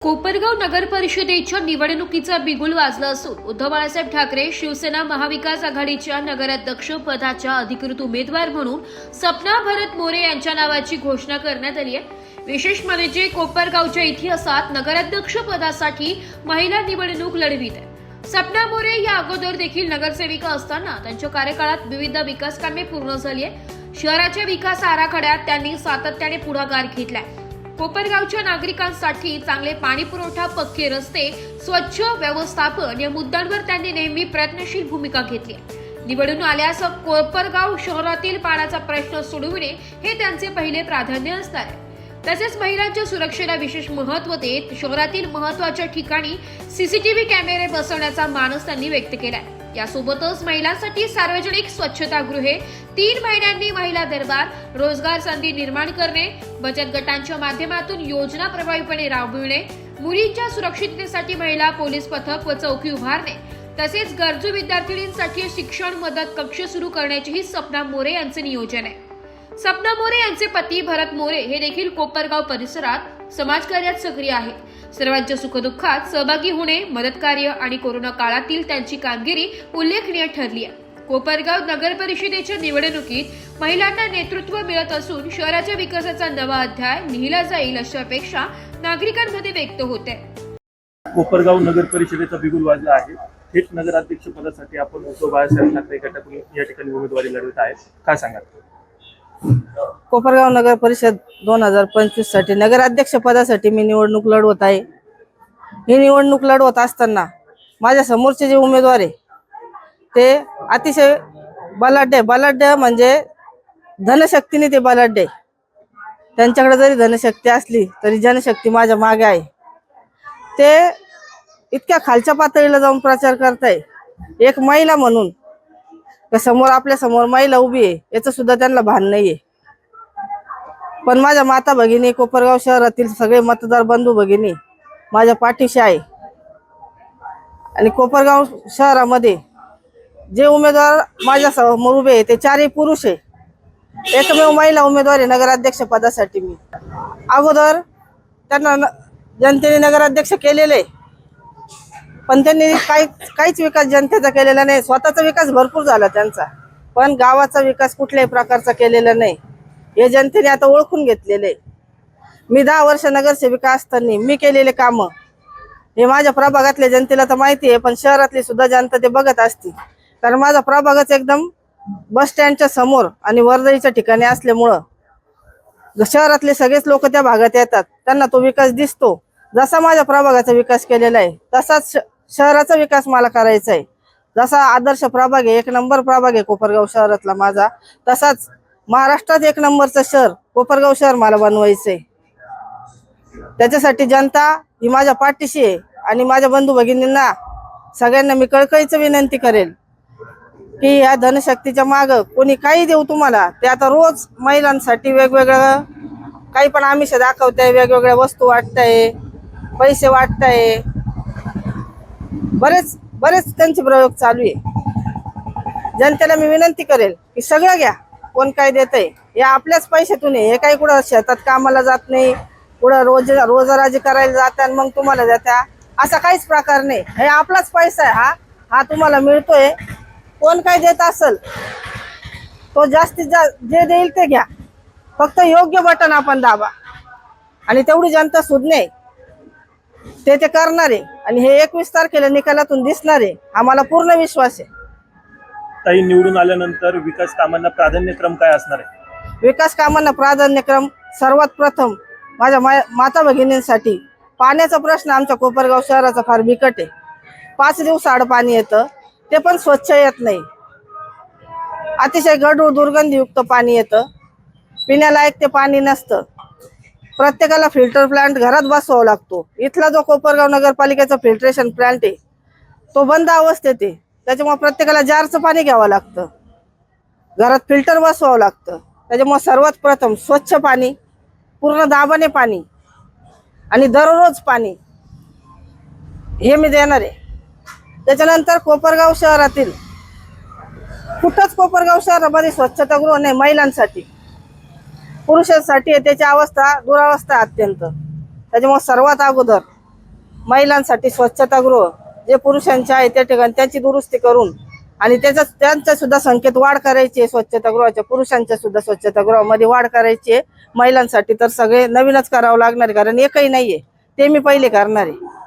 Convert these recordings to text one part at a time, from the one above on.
कोपरगाव नगर परिषदेच्या निवडणुकीचा बिगुल वाजला असून उद्धव बाळासाहेब ठाकरे शिवसेना महाविकास आघाडीच्या नगराध्यक्ष पदाच्या अधिकृत उमेदवार म्हणून सपना भरत मोरे यांच्या नावाची घोषणा करण्यात आली आहे। विशेष म्हणजे कोपरगावच्या इतिहासात नगराध्यक्ष पदासाठी महिला निवडणूक लढवित आहे। सपना मोरे या अगोदर देखील नगरसेविका असताना त्यांच्या कार्यकाळात विविध विकास कामे पूर्ण झाली आहे। शहराच्या विकास आराखड्यात त्यांनी सातत्याने पुढाकार घेतलाय। कोपरगावच्या नागरिकांसाठी चांगले पाणी पुरवठा, पक्के रस्ते, स्वच्छ व्यवस्थापन या मुद्द्यांवर त्यांनी नेहमी प्रयत्नशील भूमिका घेतली आहे। निवडून आल्यास कोपरगाव शहरातील पाण्याचा प्रश्न सोडविणे हे त्यांचे पहिले प्राधान्य असणार आहे। तसेच महिलांच्या सुरक्षेला विशेष महत्त्व देत शहरातील महत्त्वाच्या ठिकाणी सीसीटीव्ही कॅमेरे बसवण्याचा मानस त्यांनी व्यक्त केलाय। यासोबतच महिलांसाठी सार्वजनिक स्वच्छतागृहे, 3 महिन्यांनी महिला दरबार, रोजगार संधी निर्माण करणे, बचत गटांच्या माध्यमातून योजना प्रभावीपणे राबविणे, मुलींच्या सुरक्षिततेसाठी महिला पोलीस पथक व चौकी उभारणे, तसेच गरजू विद्यार्थिनींसाठी शिक्षण मदत कक्ष सुरू करण्याचेही सपना मोरे यांचे नियोजन आहे। सपना मोरे यांचे पती भरत मोरे हे देखील कोपरगाव परिसरात समाजकार्यात सक्रिय आहेत। सर्वांच्या सुखदुःखात सहभागी होणे, मदत कार्य आणि कोरोना काळातील त्यांची कामगिरी उल्लेखनीय ठरली आहे। कोपरगाव नगर परिषदेच्या निवडणुकीत महिलांना नेतृत्व मिळत असून शहराच्या विकासाचा नवा अध्याय लिहिला जाईल अशी अपेक्षा नागरिकांमध्ये व्यक्त होते। कोपरगाव नगर परिषदेचा बिगुल वाजला आहे। थेट नगराध्यक्ष पदासाठी आपण उद्धव बाळासाहेब ठाकरे गटातून या ठिकाणी उमेदवारी लढवत आहे, काय सांगाल? कोपरगाव नगर परिषद 2025 साठी नगराध्यक्ष पदासाठी मी निवडणूक लढवत आहे। ही निवडणूक लढवत असताना माझ्या समोरचे जे उमेदवार आहे ते अतिशय बलाढ्य म्हणजे धनशक्तीने ते बलाढ्य आहे। त्यांच्याकडे जरी धनशक्ती असली तरी जनशक्ती माझ्या मागे आहे। ते इतक्या खालच्या पातळीला जाऊन प्रचार करताय। एक महिला म्हणून समोर आपल्या समोर महिला उभी आहे याचं सुद्धा त्यांना भान नाहीये। पण माझ्या माता भगिनी, कोपरगाव शहरातील सगळे मतदार बंधू भगिनी माझ्या पाठीशी आहे। आणि कोपरगाव शहरामध्ये जे उमेदवार माझ्या समोर उभे आहे ते 4ही पुरुष आहे। एकमेव महिला उमेदवार आहे नगराध्यक्ष पदासाठी। मी अगोदर त्यांना जनतेने नगराध्यक्ष केलेले आहे, पण त्यांनी काहीच विकास जनतेचा केलेला नाही। स्वतःचा विकास भरपूर झाला त्यांचा, पण गावाचा विकास कुठल्याही प्रकारचा केलेला नाही हे जनतेने आता ओळखून घेतलेले। मी 10 वर्ष नगरसेविका असताना मी केलेले काम हे माझ्या प्रभागातल्या जनतेला तर माहिती आहे, पण शहरातली सुद्धा जनता ते बघत असते। कारण माझा प्रभागच एकदम बस स्टँडच्या समोर आणि वर्दळीच्या ठिकाणी असल्यामुळं शहरातले सगळेच लोक त्या भागात येतात, त्यांना तो विकास दिसतो। जसा माझ्या प्रभागाचा विकास केलेला आहे तसाच शहराचा विकास मला करायचा आहे। जसा आदर्श प्रभाग आहे, 1 नंबर प्रभाग आहे कोपरगाव शहरातला माझा, तसाच महाराष्ट्रात 1 नंबरचं शहर कोपरगाव शहर मला बनवायचंय। त्याच्यासाठी जनता ही माझ्या पाठीशी आहे। आणि माझ्या बंधू भगिनींना सगळ्यांना मी कळकळीचं विनंती करेल की या धनशक्तीच्या माग कोणी काही देऊ तुम्हाला, ते आता रोज महिलांसाठी वेगवेगळं काही पण आमिष दाखवताय, वेगवेगळ्या वस्तू वाटताय, पैसे वाटताय, बरेच त्यांचे प्रयोग चालू आहे। जनतेला मी विनंती करेल की सगळं घ्या, कोण काय देतंय हे आपल्याच पैशातून आहे। हे काही कुठं शेतात कामाला जात नाही, कुठं रोजराजी करायला जातात मग तुम्हाला देत्या, असा काहीच प्रकार नाही। हे आपलाच पैसा आहे, हा तुम्हाला मिळतोय। कोण काय देत असेल तो जास्तीत जास्त जे देईल ते घ्या, फक्त योग्य बटन आपण दाबा आणि तेवढी जनता सुज्ञ ते करणार आहे। आणि हे 21 तारखेला निकालातून दिसणार आहे, आम्हाला पूर्ण विश्वास आहे। ताई, निवडून आल्यानंतर विकास कामांना प्राधान्यक्रम काय असणार आहे? विकास कामांना प्राधान्यक्रम सर्वात प्रथम माझ्या माता भगिनींसाठी पाण्याचा प्रश्न आमच्या कोपरगाव शहराचा फार बिकट आहे। 5 दिवसाआड पाणी येतं, ते पण स्वच्छ येत नाही। अतिशय गढूळ दुर्गंधीयुक्त पाणी येतं, पिण्यालायक ते पाणी नसतं। प्रत्येकाला फिल्टर प्लांट घरात बसवावा लागतो। इथला जो कोपरगाव नगरपालिकेचा फिल्ट्रेशन प्लांट आहे तो बंद अवस्थेत आहे, त्याच्यामुळे प्रत्येकाला जारचं पाणी घ्यावं लागतं, घरात फिल्टर बसवावं लागतं। त्याच्यामुळे सर्वात प्रथम स्वच्छ पाणी, पूर्ण दाबाने पाणी आणि दररोज पाणी हे मी देणार आहे। त्याच्यानंतर कोपरगाव शहरातील कुठंच कोपरगाव शहरामध्ये स्वच्छतागृह नाही महिलांसाठी, पुरुषांसाठी त्याची अवस्था दुरावस्था अत्यंत। त्याच्यामुळे सर्वात अगोदर महिलांसाठी स्वच्छतागृह जे पुरुषांचे आहे त्या ठिकाणी त्याची दुरुस्ती करून आणि त्यांच्या सुद्धा संख्येत वाढ करायची आहे. स्वच्छतागृहाच्या पुरुषांच्या सुद्धा स्वच्छतागृहामध्ये वाढ करायची आहे. महिलांसाठी तर सगळे नवीनच करावं लागणार आहे, कारण एकही नाहीये, ते मी पहिले करणार आहे.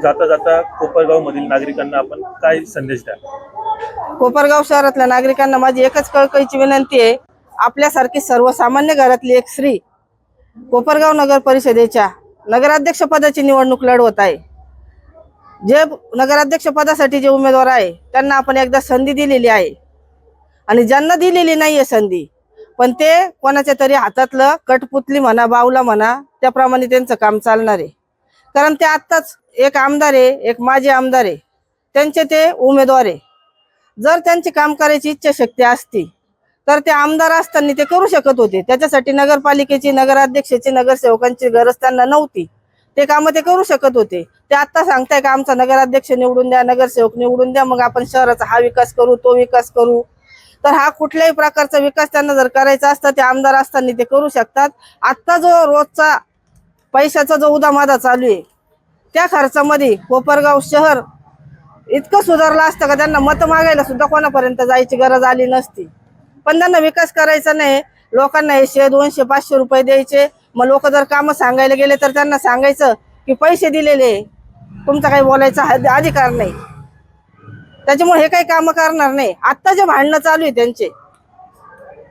जाता जाता कोपरगाव मधील नागरिकांना आपण काय संदेश द्या? कोपरगाव शहरातल्या नागरिकांना माझी एकच कळकळीची विनंती आहे, आपल्यासारखी सर्वसामान्य घरातली एक स्त्री कोपरगाव नगर परिषदेच्या नगराध्यक्ष पदाची निवडणूक लढवत आहे. जे नगराध्यक्ष पदासाठी जे उमेदवार आहे त्यांना आपण एकदा संधी दिलेली आहे आणि ज्यांना दिलेली नाहीये संधी, पण ते कोणाच्या तरी हातातलं कठपुतली म्हणा, बावला म्हणा, त्याप्रमाणे त्यांचं काम चालणार आहे. कारण ते आत्ताच एक आमदार आहे, एक माजी आमदार आहे, त्यांचे ते उमेदवार आहे. जर त्यांची काम करायची इच्छाशक्ती असती तर ते आमदार असताना ते करू शकत होते. त्याच्यासाठी नगरपालिकेची, नगराध्यक्षाची, नगरसेवकांची गरज त्यांना नव्हती. ते कामं ते करू शकत होते. ते आता सांगताय का आमचा नगराध्यक्ष निवडून द्या, नगरसेवक निवडून द्या, मग आपण शहराचा हा विकास करू, तो विकास करू. तर हा कुठल्याही प्रकारचा विकास त्यांना जर करायचा असता ते आमदार असताना ते करू शकतात. आत्ता जो रोजचा पैशाचा जो उदामादा चालू आहे त्या खर्चामध्ये कोपरगाव शहर इतकं सुधारलं असतं का त्यांना मत मागायला सुद्धा कोणापर्यंत जायची गरज आली नसती. पण त्यांना विकास करायचा नाही, लोकांना 100, 200, 500 रुपये द्यायचे. मग लोक जर कामं सांगायला गेले तर त्यांना सांगायचं की पैसे दिलेले, तुमचा काही बोलायचा अधिकार नाही. त्याच्यामुळे हे काही कामं करणार नाही. आत्ता जे भांडणं चालू आहे त्यांचे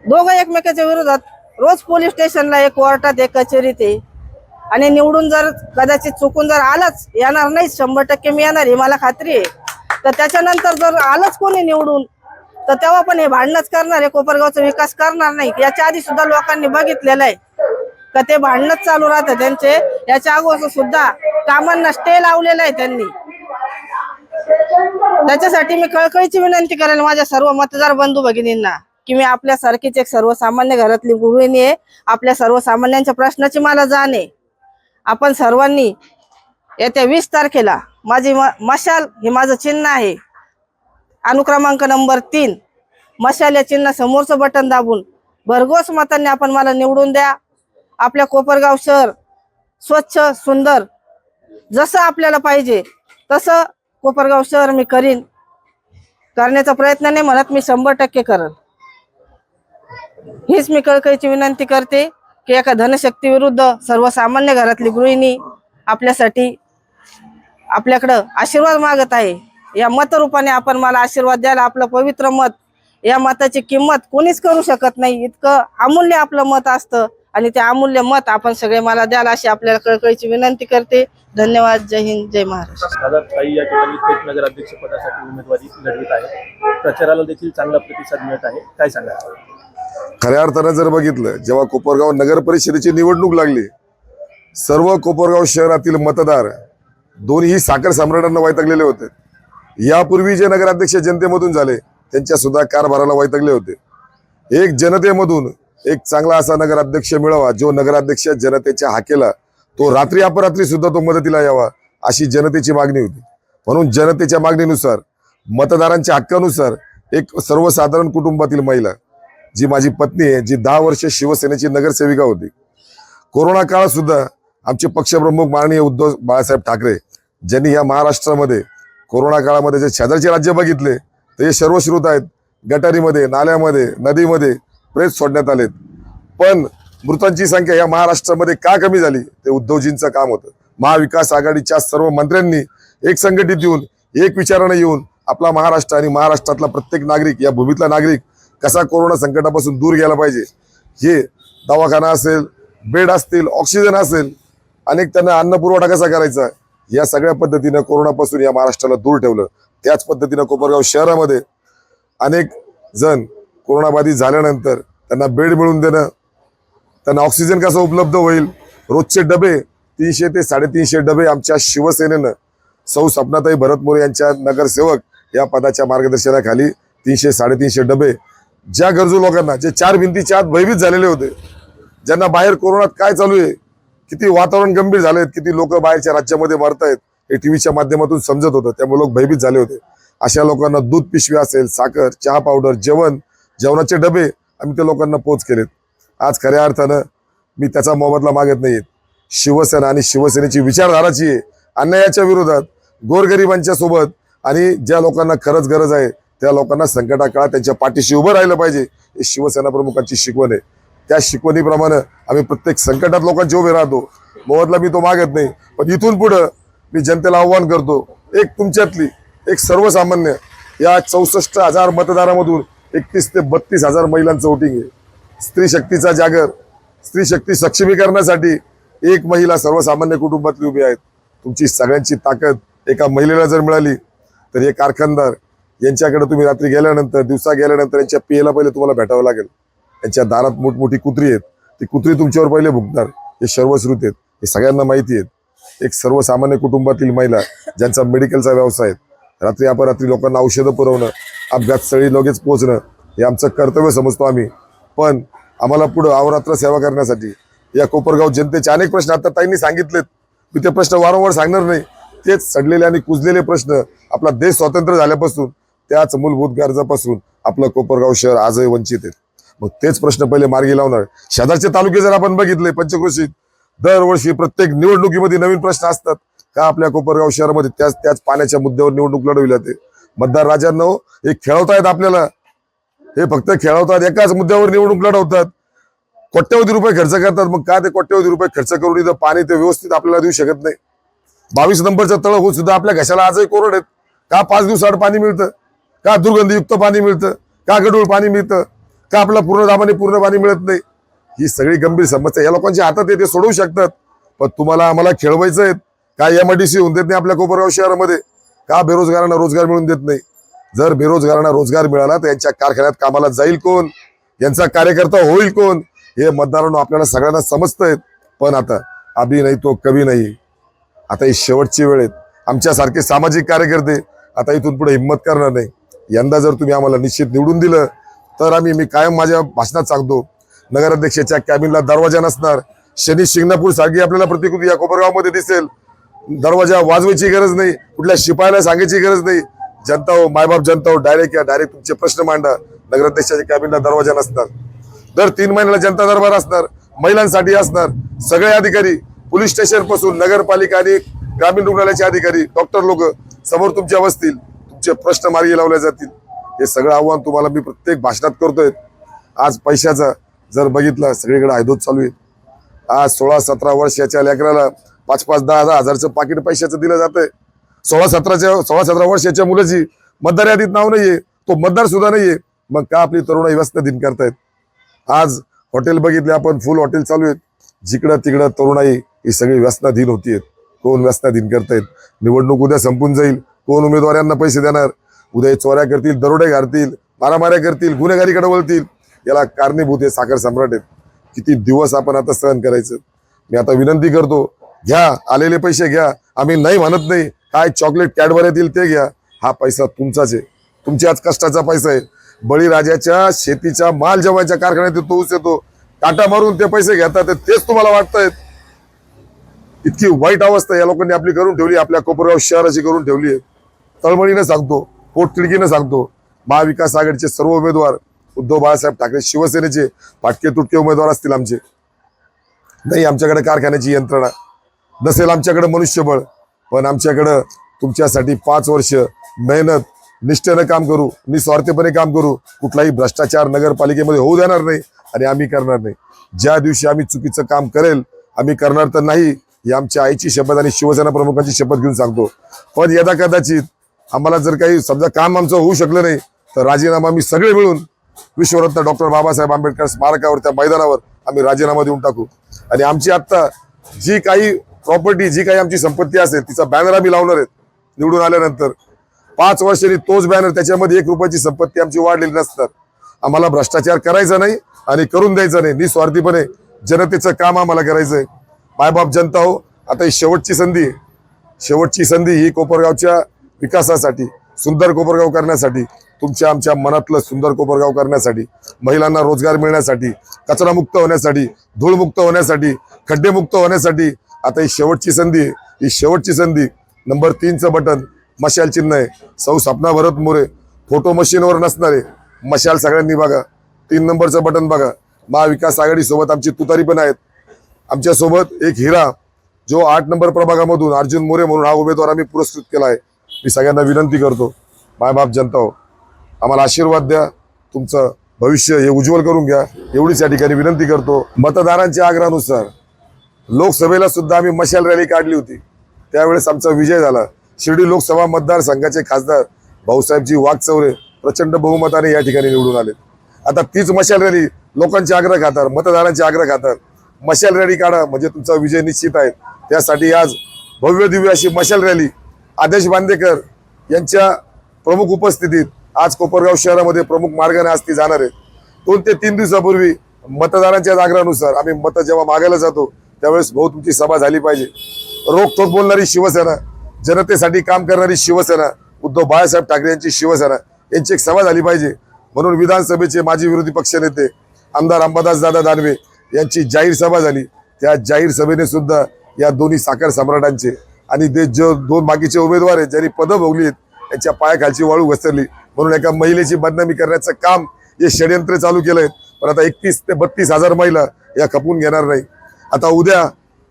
दोघं एकमेकाच्या विरोधात, रोज पोलीस स्टेशनला, एक कोर्टात, एक कचेरीत आहे. आणि निवडून जर कदाचित चुकून जर आलाच, येणार नाही 100% मी येणार ही मला खात्री आहे, तर त्याच्यानंतर जर आलंच कोणी निवडून तर तेव्हा पण हे भांडणच करणार आहे, कोपरगावचा विकास करणार नाही. याच्या आधी सुद्धा लोकांनी बघितलेलं आहे का ते भांडणच चालू राहतं त्यांचे. याच्या अगोदर सुद्धा कामांना स्टे लावलेला आहे त्यांनी. त्याच्यासाठी मी कळकळीची विनंती करेन माझ्या सर्व मतदार बंधू भगिनींना की मी आपल्यासारखीच एक सर्वसामान्य घरातली गृहिणी आहे. आपल्या सर्वसामान्यांच्या प्रश्नाची मला जाण आहे. आपण सर्वांनी येत्या 20 तारखेला माझी मशाल हे माझं चिन्ह आहे, अनुक्रमांक नंबर 3, मशाल या चिन्ह समोरचं बटन दाबून भरघोस मतांनी आपण मला निवडून द्या. आपल्या कोपरगाव शहर स्वच्छ, सुंदर, जसं आपल्याला पाहिजे तसं कोपरगाव शहर मी करण्याचा प्रयत्न नाही म्हणत, मी 100% करेन. हीच मी कळकळीची विनंती करते की एका धनशक्ती विरुद्ध सर्वसामान्य घरातली गृहिणी आपल्यासाठी आपल्याकडं आशीर्वाद मागत आहे. या मतरूपाने आपण मला आशीर्वाद द्यायला. आपलं पवित्र मत, या मताची किंमत कोणीच करू शकत नाही. इतकं अमूल्य आपलं मत असतं आणि ते अमूल्य मत आपण सगळे मला द्याल अशी आपल्याला कळकळीची विनंती करते. धन्यवाद. जय हिंद, जय महाराष्ट्र. दादा, ताई या ठिकाणी थेट नगराध्यक्ष पदासाठी उमेदवारी लढवित आहे. प्रचाराला देखील चांगला प्रतिसाद मिळत आहे, काय सांगा? खऱ्या अर्थानं जर बघितलं, जेव्हा कोपरगाव नगर परिषदेची निवडणूक लागली, सर्व कोपरगाव शहरातील मतदार दोन्ही साखर सम्राटांना वैतागलेले होते. यापूर्वी जे नगराध्यक्ष जनतेमधून झाले त्यांच्या सुद्धा कारभाराला वैतागले होते. एक जनतेमधून एक चांगला असा नगराध्यक्ष मिळावा, जो नगराध्यक्ष जनतेच्या हाकेला, तो रात्री अपरात्री सुद्धा तो मदतीला यावा, अशी जनतेची मागणी होती. म्हणून जनतेच्या मागणीनुसार, मतदारांच्या हक्कानुसार एक सर्वसाधारण कुटुंबातील महिला, जी माझी पत्नी आहे, जी 10 वर्ष शिवसेनेची नगरसेविका होती. कोरोना काळात सुद्धा आमचे पक्षप्रमुख माननीय उद्धव बाळासाहेब ठाकरे, ज्यांनी या महाराष्ट्रामध्ये कोरोना काळामध्ये जे शेजारचे राज्य बघितले ते सर्वश्रुत आहेत. गटारीमध्ये, नाल्यामध्ये, नदीमध्ये प्रेत सोडण्यात आलेत. पण मृतांची संख्या या महाराष्ट्रामध्ये का कमी झाली? ते उद्धवजींचं काम होतं. महाविकास आघाडीच्या सर्व मंत्र्यांनी एक संघटित येऊन, एक विचारानं येऊन आपला महाराष्ट्र आणि महाराष्ट्रातला प्रत्येक नागरिक, या भूमीतला नागरिक कसा कोरोना संकटापासून दूर गेला पाहिजे, हे दवाखाना असेल, बेड असतील, ऑक्सिजन असेल, अनेक त्यांना अन्न पुरवठा कसा करायचा, या सगळ्या पद्धतीनं कोरोनापासून या महाराष्ट्राला दूर ठेवलं. त्याच पद्धतीनं कोपरगाव शहरामध्ये अनेक जण कोरोनाबाधित झाल्यानंतर त्यांना बेड मिळवून देणं, त्यांना ऑक्सिजन कसं उपलब्ध होईल, रोजचे डबे 300 ते 350 डबे आमच्या शिवसेनेनं सौ सपनाताई भरत मोरे यांच्या नगरसेवक या पदाच्या मार्गदर्शनाखाली 300-350 डबे ज्या गरजू लोकांना, जे 4 भिंतीच्या आत भयभीत झालेले होते, ज्यांना बाहेर कोरोनात काय चालू आहे, किती वातावरण गंभीर झालेत, किती लोक बाहेरच्या राज्यामध्ये मरतायत, हे टीव्हीच्या माध्यमातून समजत होतं. त्यामुळे लोक भयभीत झाले होते. अशा लोकांना दूध पिशवी असेल, साखर, चहा पावडर, जेवणाचे डबे आम्ही त्या लोकांना पोच केलेत. आज खऱ्या अर्थानं मी त्याचा मोबदला मागत नाहीये. शिवसेना आणि शिवसेनेची विचारधाराची आहे, अन्यायाच्या विरोधात, गोरगरिबांच्या सोबत आणि ज्या लोकांना खरंच गरज आहे त्या लोकांना संकटा काळात त्यांच्या पाठीशी उभं राहिलं पाहिजे, ही शिवसेना प्रमुखांची शिकवण आहे. त्या शिकवणीप्रमाणे आम्ही प्रत्येक संकटात लोकांचे उभे राहतो. मोबदला मी तो मागत नाही, पण इथून पुढं मी जनतेला आव्हान करतो, एक तुमच्यातली एक सर्वसामान्य या 64,000 मतदारामधून 31 ते 32,000 महिलांचं वोटिंग आहे. स्त्री शक्तीचा जागर, स्त्री शक्ती सक्षमीकरणासाठी एक महिला सर्वसामान्य कुटुंबातली उभी आहेत. तुमची सगळ्यांची ताकद एका महिलेला जर मिळाली तर हे कारखानदार यांच्याकडे तुम्ही रात्री गेल्यानंतर, दिवसा गेल्यानंतर यांच्या पियेला पहिले तुम्हाला भेटावं लागेल. यांच्या दारात मोठमोठी कुत्री आहेत, ती कुत्री तुमच्यावर पहिले भुंकणार. हे सर्वश्रुत आहेत, हे सगळ्यांना माहिती आहेत. एक सर्वसामान्य कुटुंबातील महिला ज्यांचा मेडिकलचा व्यवसाय आहे, रात्री अपरात्री लोकांना औषधं पुरवणं, अपघातस्थळी लगेच पोहोचणं हे आमचं कर्तव्य समजतो आम्ही. पण आम्हाला पुढं अहोरात्र सेवा करण्यासाठी या कोपरगाव जनतेचे अनेक प्रश्न आता ताईंनी सांगितलेत, मी ते प्रश्न वारंवार सांगणार नाही. तेच सडलेले आणि कुजलेले प्रश्न आपला देश स्वतंत्र झाल्यापासून, त्याच मूलभूत गरजापासून आपलं कोपरगाव शहर आजही वंचित आहे. मग तेच प्रश्न पहिले मार्गी लावणार. शेजारचे तालुके जर आपण बघितले पंचक्रोशीत, दरवर्षी प्रत्येक निवडणुकीमध्ये नवीन प्रश्न असतात. का आपल्या कोपरगाव शहरामध्ये त्याच पाण्याच्या मुद्द्यावर निवडणूक लढवली जाते? मतदार राजांनो, हे खेळवतायत आपल्याला, हे फक्त खेळवतात, एकाच मुद्द्यावर निवडणूक लढवतात, कोट्यवधी रुपये खर्च करतात. मग का ते कोट्यवधी रुपये खर्च करून इथं पाणी ते व्यवस्थित आपल्याला देऊ शकत नाही? 22 नंबरचं तळ होऊन सुद्धा आपल्या घशाला आजही कोरड आहेत. का 5 दिवसाआड पाणी मिळतं? का दुर्गंधीयुक्त पाणी मिळतं? का गढूळ पाणी मिळतं? का आपला पूर्ण दाबाने पूर्ण पाणी मिळत नाही? ही सगळी गंभीर समस्या या लोकांच्या हातात आहे, ते सोडवू शकतात. पण तुम्हाला आम्हाला खेळवायचं आहे. का MIDC होऊन देत नाही आपल्या कोपरगाव शहरामध्ये? का बेरोजगारांना रोजगार मिळून देत नाही? जर बेरोजगारांना रोजगार मिळाला तर यांच्या कारखान्यात कामाला जाईल कोण? यांचा कार्यकर्ता होईल कोण? हे मतदारांनो आपल्याला सगळ्यांना समजतंय. पण आता अभी नाही तो कभी नाही, आता ही शेवटची वेळ आहे. आमच्यासारखे सामाजिक कार्यकर्ते आता इथून पुढे हिंमत करणार नाही. यंदा जर तुम्ही आम्हाला निश्चित निवडून दिलं तर मी कायम माझ्या भाषणात सांगतो, नगराध्यक्षाच्या कॅबिनला दरवाजा नसणार. शनी शिंगणापूर सारखी आपल्याला प्रतिकृती या कोपरगावमध्ये दिसेल. दरवाजा वाजवायची गरज नाही, कुठल्या शिपायाला सांगायची गरज नाही. जनता हो, मायबाप जनता हो, डायरेक्ट तुमचे प्रश्न मांडा. नगराध्यक्षाच्या कॅबिनला दरवाजा नसणार. दर 3 महिन्याला जनता दरबार असणार, महिलांसाठी असणार. सगळे अधिकारी, पोलीस स्टेशन पासून नगरपालिका आणि ग्रामीण रुग्णालयाचे अधिकारी, डॉक्टर लोक समोर तुमच्या बसतील, तुमचे प्रश्न मार्गी लावले जातील. हे सगळं आव्हान तुम्हाला मी प्रत्येक भाषणात करतोय. आज पैशाचा जर बघितलं, सगळीकडे आयदोत चालू आहे. आज 16-17 वर्षाच्या लेकराला 5-5, 10-10 हजारचं पाकिट पैशाचं दिलं जातंय. 16-17 वर्षाच्या मुलाची मतदार यादीत नाव नाहीये, तो मतदार सुद्धा नाहीये. मग का आपली तरुणाई व्यसनाधीन करतायत? आज हॉटेल बघितले आपण, फुल हॉटेल चालू आहेत. जिकडं तिकडं तरुणाई ही सगळी व्यसनाधीन होतीये. कोण व्यसनाधीन करतायत? निवडणूक उद्या संपून जाईल, कोण उमेदवारांना पैसे देणार? उद्या चोऱ्या करतील, दरोडे घालतील, मारामाऱ्या करतील, गुन्हेगारीकडे वळतील. याला कारणीभूत हे साखर सम्राट आहेत. किती दिवस आपण आता सहन करायचं? मी आता विनंती करतो, घ्या, आलेले पैसे घ्या. आम्ही नाही म्हणत नाही, काय चॉकलेट कॅडबरी येतील ते घ्या. हा पैसा तुमचाच आहे, तुमच्याच कष्टाचा पैसा आहे. बळीराजाच्या शेतीचा माल जेव्हाच्या कारखान्यात येतो, ऊस येतो, टाटा मारून ते पैसे घेतात. तेच तुम्हाला वाटतंय? इतकी वाईट अवस्था या लोकांनी आपली करून ठेवली, आपल्या कोपरगाव शहराची करून ठेवली आहे. तळमळीने सांगतो, पोटतिडकीने सांगतो, महाविकास आघाडीचे सर्व उमेदवार, उद्धव बाळासाहेब ठाकरे शिवसेनेचे फाटके तुटके उमेदवार असतील आमचे. नाही आमच्याकडे कारखान्याची यंत्रणा नसेल, आमच्याकडे मनुष्यबळ, पण आमच्याकडं तुमच्यासाठी 5 वर्ष मेहनत, निष्ठेनं काम करू, निस्वार्थीपणे काम करू. कुठलाही भ्रष्टाचार नगरपालिकेमध्ये होऊ देणार नाही आणि आम्ही करणार नाही. ज्या दिवशी आम्ही चुकीचं काम करेल, आम्ही करणार तर नाही, ही आमच्या आईची शपथ आणि शिवसेना प्रमुखांची शपथ घेऊन सांगतो. पण यदा कदाचित आम्हाला जर काही समजा काम आमचं होऊ शकलं नाही तर राजीनामा आम्ही सगळे मिळून विश्वरत्न डॉक्टर बाबासाहेब आंबेडकर स्मारकावर, त्या मैदानावर आम्ही राजीनामा देऊन टाकू. आणि आमची आत्ता जी काही प्रॉपर्टी, जी काही आमची संपत्ती असेल, तिचा बॅनर आम्ही लावणार आहेत. निवडून आल्यानंतर 5 वर्षांनी तोच बॅनर, त्याच्यामध्ये 1 रुपयाची संपत्ती आमची वाढलेली नसतात. आम्हाला भ्रष्टाचार करायचा नाही आणि करून द्यायचा नाही. निस्वार्थीपणे जनतेचं काम आम्हाला करायचंय. मायबाप जनता हो, आता ही शेवटची संधी आहे. शेवटची संधी ही कोपरगावच्या विकासासाठी, सुंदर कोपरगाव करण्यासाठी, तुमच्या आमच्या मनातलं सुंदर कोपरगाव करण्यासाठी, महिलांना रोजगार मिळण्यासाठी, कचरामुक्त होण्यासाठी, धूळमुक्त होण्यासाठी, खड्डेमुक्त होण्यासाठी आता ही शेवटची संधी आहे. ही शेवटची संधी. नंबर 3चं बटन मशाल चिन्ह आहे. सौ सपना भरत मोरे, फोटो मशीनवर नसणारे मशाल सगळ्यांनी बघा. 3 नंबरचं बटन बघा. महाविकास आघाडी सोबत आमची तुतारी पण आहेत. आमच्या सोबत एक हिरा जो 8 नंबर प्रभागामधून अर्जुन मोरे म्हणून हा उमेदवार आम्ही पुरस्कृत केला आहे. मी सगळ्यांना विनंती करतो, मायबाप जनता हो, आम्हाला आशीर्वाद द्या, तुमचं भविष्य हे उज्ज्वल करून घ्या, एवढीच या ठिकाणी विनंती करतो. मतदारांच्या आग्रहानुसार लोकसभेला सुद्धा आम्ही मशाल रॅली काढली होती, त्यावेळेस आमचा विजय झाला. शिर्डी लोकसभा मतदारसंघाचे खासदार भाऊसाहेबजी वाघचौरे प्रचंड बहुमताने या ठिकाणी निवडून आले. आता तीच मशाल रॅली लोकांचे आग्रह खातर, मतदारांचे आग्रह खातर मशाल रॅली काढा, म्हणजे तुमचा विजय निश्चित आहे. त्यासाठी आज भव्य दिव्य अशी मशाल रॅली आदेश बांदेकर यांच्या प्रमुख उपस्थितीत आज कोपरगाव शहरामध्ये प्रमुख मार्गाने आज ती जाणार आहे. 2 ते 3 दिवसापूर्वी मतदारांच्या आग्रहानुसार आम्ही मतं जेव्हा मागायला जातो त्यावेळेस भाऊ तुमची सभा झाली पाहिजे. रोखठोक बोलणारी शिवसेना, जनतेसाठी काम करणारी शिवसेना, उद्धव बाळासाहेब ठाकरे यांची शिवसेना यांची एक सभा झाली पाहिजे. म्हणून विधानसभेचे माजी विरोधी पक्षनेते आमदार अंबादास दादा दानवे यांची जाहीर सभा झाली. त्या जाहीर सभेने सुद्धा या दोन्ही साखर सम्राटांचे आणि ते जो 2 बाकीचे उमेदवार आहेत ज्यांनी पदं भोगली आहेत त्यांच्या पायाखालची वाळू घसरली म्हणून एका महिलेची बदनामी करण्याचं काम हे षडयंत्र चालू केलंय. पण आता 31 ते 32 हजार महिला या खपून घेणार नाही. आता उद्या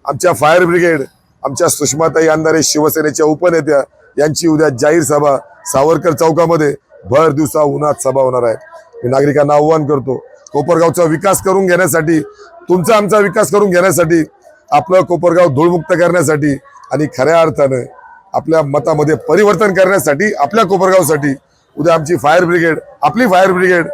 आमच्या फायर ब्रिगेड, आमच्या सुषमाताई अंधारे शिवसेनेच्या उपनेत्या यांची उद्या जाहीर सभा सावरकर चौकामध्ये भर दिवसा उन्हात सभा होणार आहे. मी नागरिकांना आव्हान करतो, कोपरगावचा विकास करून घेण्यासाठी, तुमचा आमचा विकास करून घेण्यासाठी, आपलं कोपरगाव धूळमुक्त करण्यासाठी आणि खऱ्या अर्थानं आपल्या मतामध्ये परिवर्तन करण्यासाठी, आपल्या कोपरगावसाठी उद्या आमची फायर ब्रिगेड, आपली फायर ब्रिगेड